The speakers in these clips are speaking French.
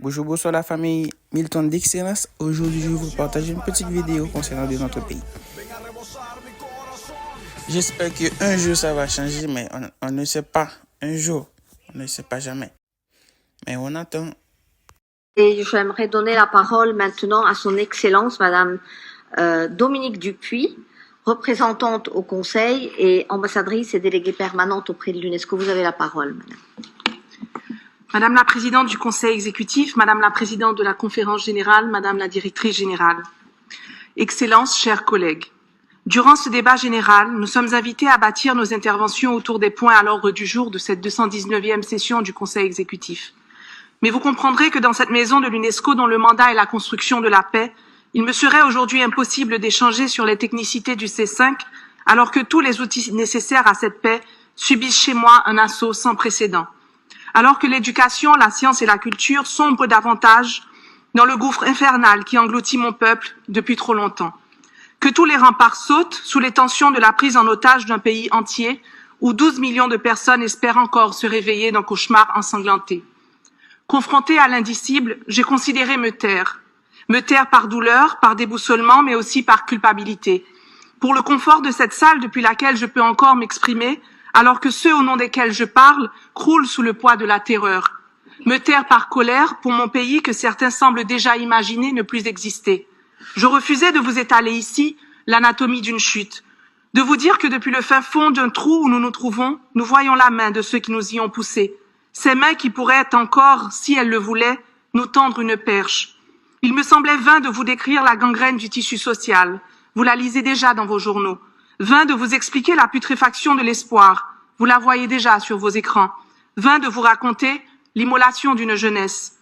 Bonjour, bonsoir la famille Milton d'Excellence. Aujourd'hui, je vais vous partager une petite vidéo concernant de notre pays. J'espère qu'un jour ça va changer, mais on ne sait pas. Un jour, on ne sait pas jamais. Mais on attend. Et j'aimerais donner la parole maintenant à son Excellence, Madame Dominique Dupuis, représentante au Conseil et ambassadrice et déléguée permanente auprès de l'UNESCO. Vous avez la parole, Madame. Madame la Présidente du Conseil exécutif, Madame la Présidente de la Conférence générale, Madame la Directrice générale. Excellences, chers collègues, durant ce débat général, nous sommes invités à bâtir nos interventions autour des points à l'ordre du jour de cette 219e session du Conseil exécutif. Mais vous comprendrez que dans cette maison de l'UNESCO, dont le mandat est la construction de la paix, il me serait aujourd'hui impossible d'échanger sur les technicités du C5, alors que tous les outils nécessaires à cette paix subissent chez moi un assaut sans précédent. Alors que l'éducation, la science et la culture sombrent davantage dans le gouffre infernal qui engloutit mon peuple depuis trop longtemps. Que tous les remparts sautent sous les tensions de la prise en otage d'un pays entier où 12 millions de personnes espèrent encore se réveiller d'un cauchemar ensanglanté. Confrontée à l'indicible, j'ai considéré me taire. Me taire par douleur, par déboussolement, mais aussi par culpabilité. Pour le confort de cette salle depuis laquelle je peux encore m'exprimer, alors que ceux au nom desquels je parle croulent sous le poids de la terreur. Me taire par colère pour mon pays que certains semblent déjà imaginer ne plus exister. Je refusais de vous étaler ici l'anatomie d'une chute, de vous dire que depuis le fin fond d'un trou où nous nous trouvons, nous voyons la main de ceux qui nous y ont poussés. Ces mains qui pourraient encore, si elles le voulaient, nous tendre une perche. Il me semblait vain de vous décrire la gangrène du tissu social. Vous la lisez déjà dans vos journaux. Vain de vous expliquer la putréfaction de l'espoir. Vous la voyez déjà sur vos écrans. Vain de vous raconter l'immolation d'une jeunesse.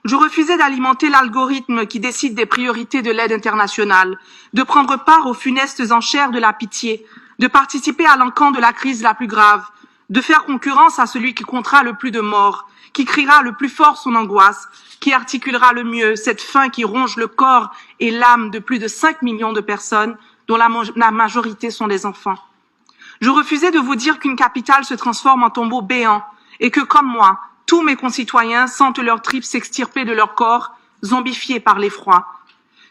Je refusais d'alimenter l'algorithme qui décide des priorités de l'aide internationale, de prendre part aux funestes enchères de la pitié, de participer à l'encan de la crise la plus grave, de faire concurrence à celui qui comptera le plus de morts, qui criera le plus fort son angoisse, qui articulera le mieux cette faim qui ronge le corps et l'âme de plus de 5 millions de personnes, dont la majorité sont des enfants. Je refusais de vous dire qu'une capitale se transforme en tombeau béant et que, comme moi, tous mes concitoyens sentent leurs tripes s'extirper de leur corps, zombifiés par l'effroi.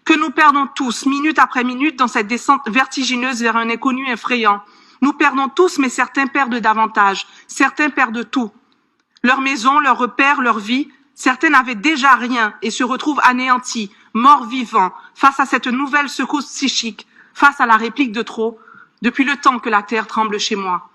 Que nous perdons tous, minute après minute, dans cette descente vertigineuse vers un inconnu effrayant. Nous perdons tous, mais certains perdent davantage, certains perdent tout. Leur maison, leurs repères, leur vie, certains n'avaient déjà rien et se retrouvent anéantis, morts vivants, face à cette nouvelle secousse psychique, face à la réplique de trop, depuis le temps que la terre tremble chez moi.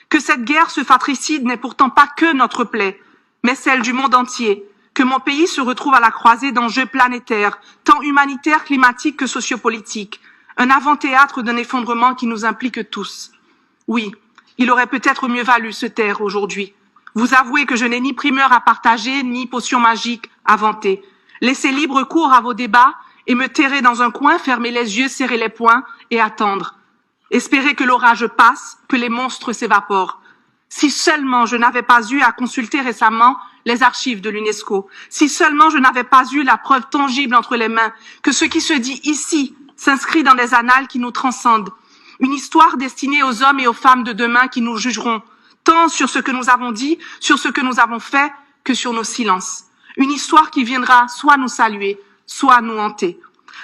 Que cette guerre, ce fratricide n'est pourtant pas que notre plaie, mais celle du monde entier, que mon pays se retrouve à la croisée d'enjeux planétaires, tant humanitaires, climatiques que sociopolitiques, un avant-théâtre d'un effondrement qui nous implique tous. Oui, il aurait peut-être mieux valu se taire aujourd'hui. Vous avouez que je n'ai ni primeur à partager, ni potion magique à vanter. Laissez libre cours à vos débats et me terrer dans un coin, fermer les yeux, serrer les poings et attendre. Espérer que l'orage passe, que les monstres s'évaporent. Si seulement je n'avais pas eu à consulter récemment les archives de l'UNESCO, si seulement je n'avais pas eu la preuve tangible entre les mains que ce qui se dit ici s'inscrit dans des annales qui nous transcendent, une histoire destinée aux hommes et aux femmes de demain qui nous jugeront, tant sur ce que nous avons dit, sur ce que nous avons fait, que sur nos silences. Une histoire qui viendra soit nous saluer, soit nous hanter.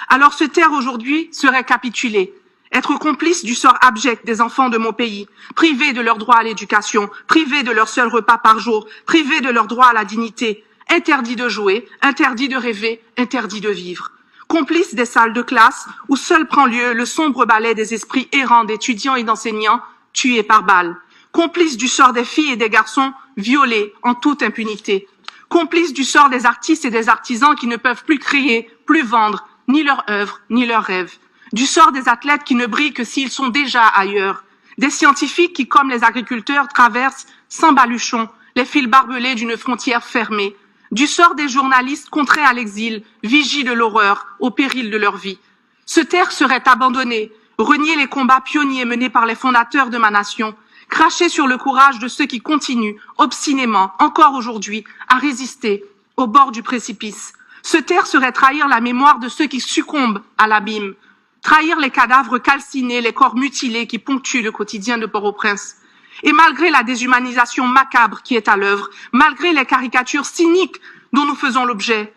Alors se taire aujourd'hui serait capituler, être complice du sort abject des enfants de mon pays, privés de leur droit à l'éducation, privés de leur seul repas par jour, privés de leur droit à la dignité, interdits de jouer, interdits de rêver, interdits de vivre. Complices des salles de classe où seul prend lieu le sombre ballet des esprits errants d'étudiants et d'enseignants tués par balles. Complices du sort des filles et des garçons violés en toute impunité. Complices du sort des artistes et des artisans qui ne peuvent plus créer, plus vendre, ni leur œuvre, ni leurs rêves. Du sort des athlètes qui ne brillent que s'ils sont déjà ailleurs. Des scientifiques qui, comme les agriculteurs, traversent sans baluchon les fils barbelés d'une frontière fermée. Du sort des journalistes contraints à l'exil, vigies de l'horreur, au péril de leur vie. Se taire serait abandonner, renier les combats pionniers menés par les fondateurs de ma nation, cracher sur le courage de ceux qui continuent, obstinément, encore aujourd'hui, à résister au bord du précipice. Se taire serait trahir la mémoire de ceux qui succombent à l'abîme, trahir les cadavres calcinés, les corps mutilés qui ponctuent le quotidien de Port-au-Prince. Et malgré la déshumanisation macabre qui est à l'œuvre, malgré les caricatures cyniques dont nous faisons l'objet,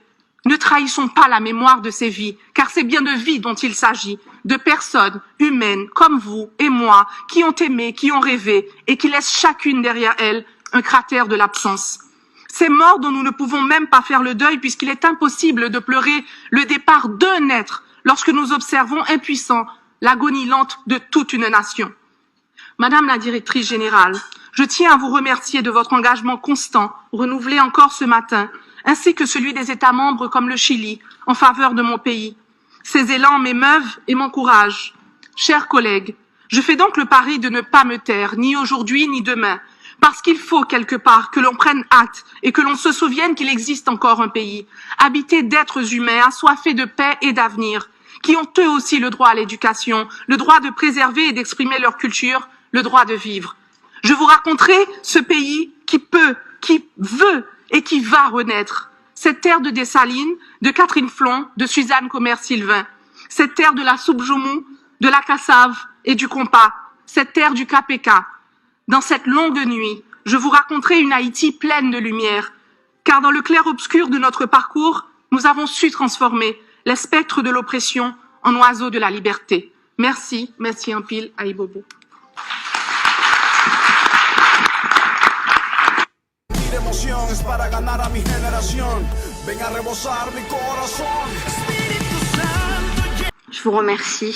ne trahissons pas la mémoire de ces vies, car c'est bien de vies dont il s'agit, de personnes humaines comme vous et moi, qui ont aimé, qui ont rêvé, et qui laissent chacune derrière elles un cratère de l'absence. Ces morts dont nous ne pouvons même pas faire le deuil, puisqu'il est impossible de pleurer le départ d'un être lorsque nous observons impuissants l'agonie lente de toute une nation. Madame la directrice générale, je tiens à vous remercier de votre engagement constant, renouvelé encore ce matin, ainsi que celui des États membres comme le Chili, en faveur de mon pays. Ces élans m'émeuvent et m'encouragent. Chers collègues, je fais donc le pari de ne pas me taire, ni aujourd'hui ni demain, parce qu'il faut quelque part que l'on prenne acte et que l'on se souvienne qu'il existe encore un pays, habité d'êtres humains, assoiffés de paix et d'avenir, qui ont eux aussi le droit à l'éducation, le droit de préserver et d'exprimer leur culture, le droit de vivre. Je vous raconterai ce pays qui peut, qui veut et qui va renaître. Cette terre de Dessalines, de Catherine Flon, de Suzanne Comer-Sylvain. Cette terre de la soupe Joumou, de la cassave et du compas. Cette terre du KPK. Dans cette longue nuit, je vous raconterai une Haïti pleine de lumière. Car dans le clair-obscur de notre parcours, nous avons su transformer les spectres de l'oppression en oiseaux de la liberté. Merci, merci en pile, Aïbobo. Es para ganar a mi generación. Ven a rebosar mi corazón. Je vous remercie.